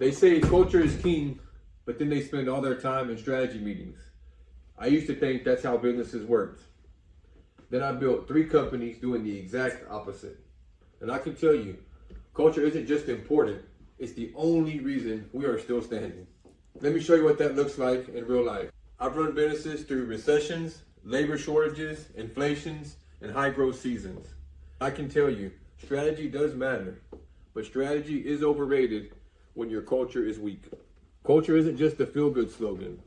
They say culture is king, but then they spend all their time in strategy meetings. I used to think that's how businesses worked. Then I built 3 companies doing the exact opposite. And I can tell you, culture isn't just important, it's the only reason we are still standing. Let me show you what that looks like in real life. I've run businesses through recessions, labor shortages, inflations, and high growth seasons. I can tell you, strategy does matter, but strategy is overrated when your culture is weak. Culture isn't just a feel-good slogan.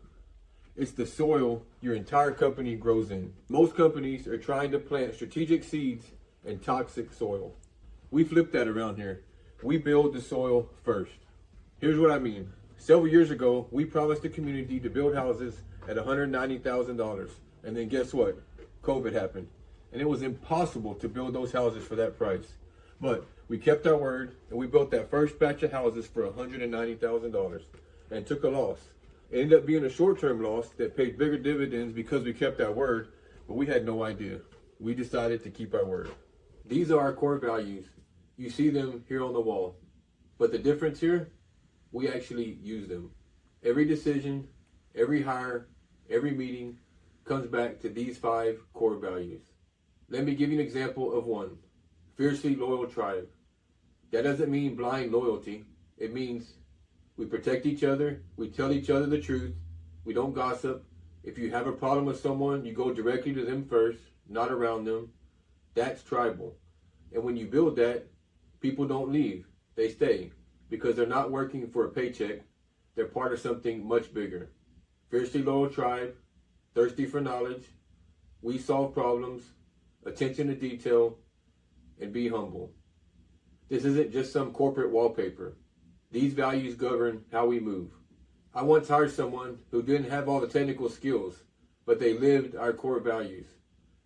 It's the soil your entire company grows in. Most companies are trying to plant strategic seeds in toxic soil. We flip that around here. We build the soil first. Here's what I mean. Several years ago, we promised the community to build houses at $190,000. And then guess what? COVID happened. And it was impossible to build those houses for that price. But we kept our word and we built that first batch of houses for $190,000 and took a loss. It ended up being a short-term loss that paid bigger dividends because we kept our word, but we had no idea. We decided to keep our word. These are our core values. You see them here on the wall. But the difference here, we actually use them. Every decision, every hire, every meeting comes back to these 5 core values. Let me give you an example of one. Fiercely loyal tribe. That doesn't mean blind loyalty. It means we protect each other, we tell each other the truth, we don't gossip. If you have a problem with someone, you go directly to them first, not around them. That's tribal. And when you build that, people don't leave, they stay. Because they're not working for a paycheck, they're part of something much bigger. Fiercely loyal tribe, thirsty for knowledge, we solve problems, attention to detail, and be humble. This isn't just some corporate wallpaper. These values govern how we move. I once hired someone who didn't have all the technical skills, but they lived our core values.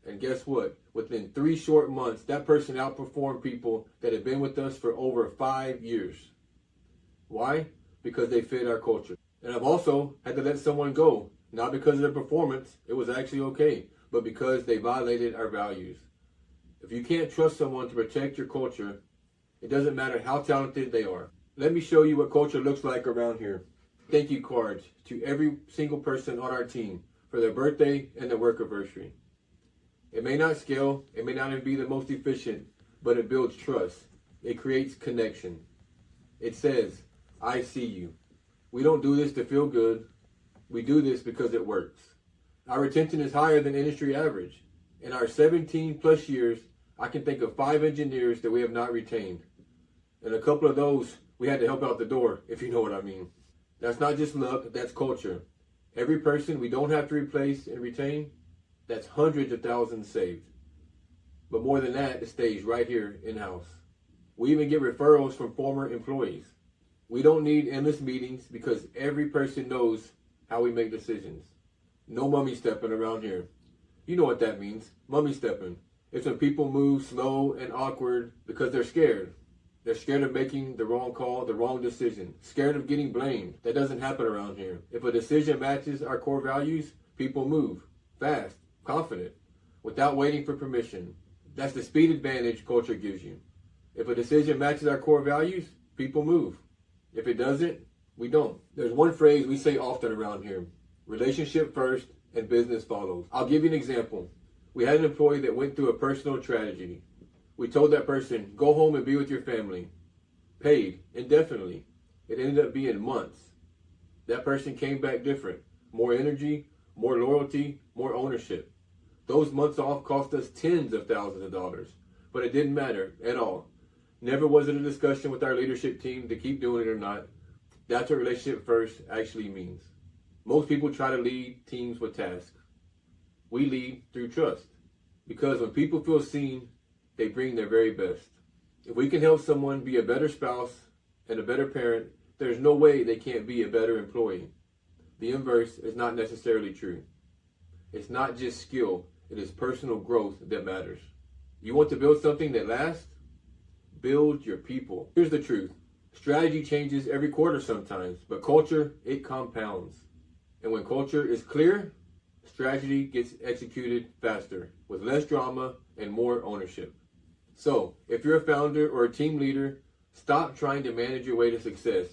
And guess what? Within 3 short months, that person outperformed people that had been with us for over 5 years. Why? Because they fit our culture. And I've also had to let someone go, not because of their performance, it was actually okay, but because they violated our values. If you can't trust someone to protect your culture, it doesn't matter how talented they are. Let me show you what culture looks like around here. Thank you cards to every single person on our team for their birthday and their work anniversary. It may not scale, it may not even be the most efficient, but it builds trust. It creates connection. It says, I see you. We don't do this to feel good. We do this because it works. Our retention is higher than industry average. In our 17 plus years, I can think of 5 engineers that we have not retained. And a couple of those, we had to help out the door, if you know what I mean. That's not just luck, that's culture. Every person we don't have to replace and retain, that's hundreds of thousands saved. But more than that, it stays right here in-house. We even get referrals from former employees. We don't need endless meetings because every person knows how we make decisions. No mummy stepping around here. You know what that means, mummy stepping. It's when people move slow and awkward because they're scared. They're scared of making the wrong call, the wrong decision. Scared of getting blamed. That doesn't happen around here. If a decision matches our core values, people move fast, confident, without waiting for permission. That's the speed advantage culture gives you. If a decision matches our core values, people move. If it doesn't, we don't. There's one phrase we say often around here. Relationship first and business follows. I'll give you an example. We had an employee that went through a personal tragedy. We told that person, go home and be with your family. Paid indefinitely. It ended up being months. That person came back different. More energy, more loyalty, more ownership. Those months off cost us tens of thousands of dollars, but it didn't matter at all. Never was it a discussion with our leadership team to keep doing it or not. That's what relationship first actually means. Most people try to lead teams with tasks. We lead through trust. Because when people feel seen, they bring their very best. If we can help someone be a better spouse and a better parent, there's no way they can't be a better employee. The inverse is not necessarily true. It's not just skill, it is personal growth that matters. You want to build something that lasts? Build your people. Here's the truth. Strategy changes every quarter sometimes, but culture, it compounds. And when culture is clear, strategy gets executed faster, with less drama and more ownership. So, if you're a founder or a team leader, stop trying to manage your way to success.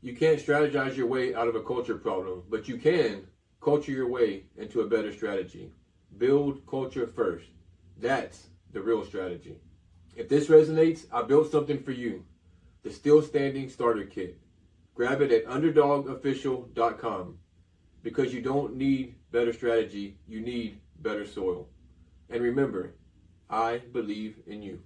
You can't strategize your way out of a culture problem, but you can culture your way into a better strategy. Build culture first. That's the real strategy. If this resonates, I built something for you. The Still Standing Starter Kit. Grab it at underdogofficial.com because you don't need better strategy, you need better soil. And remember, I believe in you.